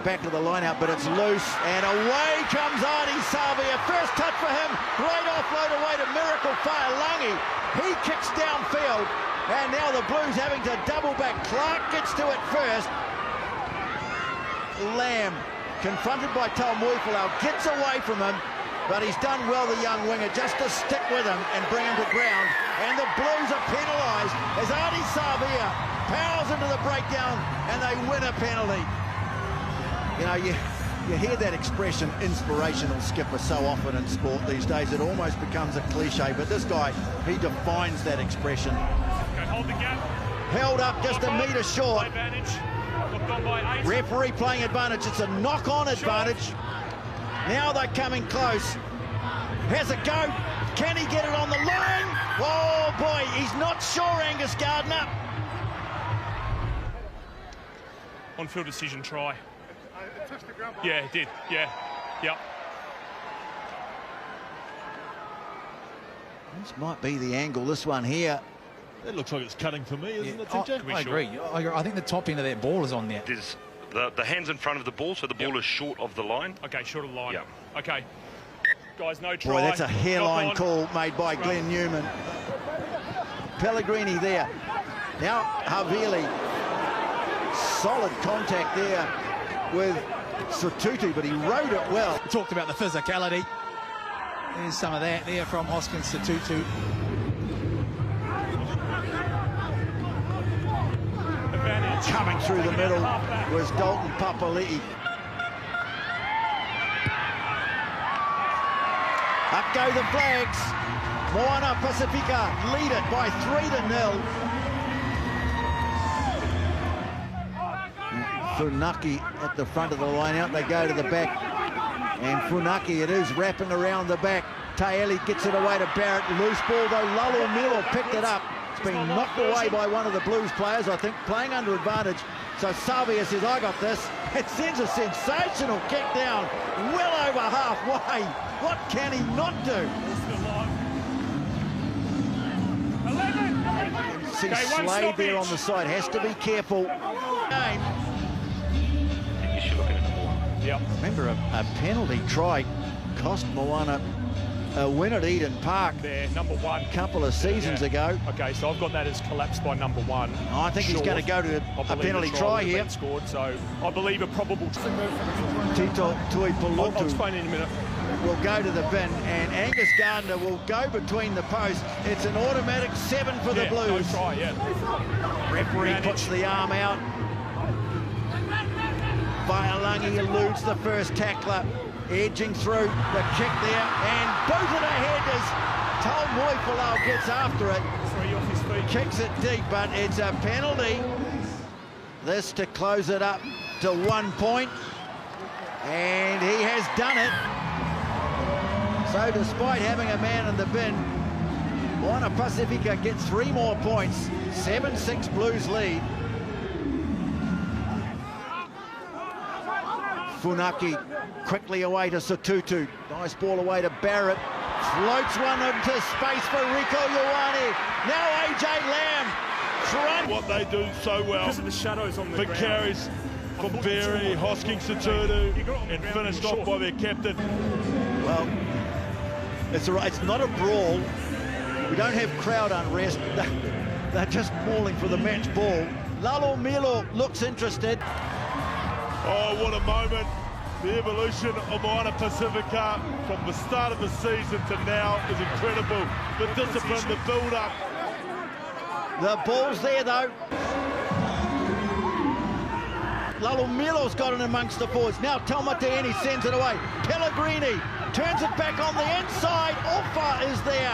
back of the line-out, but it's loose, and away comes Adi Savia. First touch for him, great offload away to Miracle Faleo'o. He kicks downfield, and now the Blues having to double back. Clark gets to it first. Lamb, confronted by Tom Faleo'o, gets away from him, but he's done well, the young winger, just to stick with him and bring him to ground. And the Blues are penalised as Adi Savia powers into the breakdown, and they win a penalty. You know, you hear that expression, inspirational skipper, so often in sport these days. It almost becomes a cliche, but this guy, he defines that expression. Okay, hold the gap. Held up just a metre short. Referee playing advantage. It's a knock-on advantage. Now they're coming close. Has a go. Can he get it on the line? Oh boy, he's not sure, Angus Gardner. On-field decision try. It touched the ground. Yeah, it did. Yeah. Yep. This might be the angle, this one here. It looks like it's cutting for me, isn't it, I TJ? agree. I think the top end of that ball is on there. There's the hand's in front of the ball, so the ball is short of the line. Okay, short of the line. Yep. Okay. Guys, no try. Boy, that's a hairline Knock call made by Glenn Newman. Pellegrini there. Now Havili. Solid contact there with Sotutu, but he rode it well. We talked about the physicality. There's some of that there from Hoskins Sotutu. Advantage. Coming through the middle was Dalton Papali'i. Up go the flags. Moana Pasefika lead it by 3-0. Funaki at the front of the line out. They go to the back. And Funaki, it is wrapping around the back. Taeli gets it away to Barrett. Loose ball though. Faleo'o picked it up. It's been knocked away by one of the Blues players, I think, playing under advantage. So Savia says, I got this. It sends a sensational kick down, well over halfway. What can he not do? See Slade there on the side, has to be careful. You should look at it more. Yep. Remember, a penalty try cost Moana a win at Eden Park There, number one. a couple of seasons ago. Okay, so I've got that as collapsed by number one. I think he's going to go to a penalty try here. Scored, so I believe a probable. Tito Tuipulotu I'll explain in a minute. will go to the bin, and Angus Gardner will go between the posts. It's an automatic 7 for the Blues. No try, yeah. Referee puts the arm out. Faleo'o eludes the first tackler, edging through the kick there, and booted ahead as Tom Faleo'o gets after it. 3 off his feet. Kicks it deep, but it's a penalty. This to close it up to 1 point, and he has done it. So despite having a man in the bin, Moana Pasefika gets 3 more points. 7-6 Blues lead. Funaki quickly away to Sotutu. Nice ball away to Barrett. Floats one into space for Rico Ioane. Now AJ Lamb. What they do so well. Because of the shadows on the For ground. carries from Berry, Hoskins Sotutu, and finished off by their captain. Well, it's not a brawl. We don't have crowd unrest. They're just mauling for the match ball. Faleo'o looks interested. Oh, what a moment. The evolution of Moana Pasefika from the start of the season to now is incredible. The discipline, the build-up. The ball's there, though. Faleo'o's got it amongst the forwards. Now Taumateini sends it away. Pellegrini turns it back on the inside. Offa is there.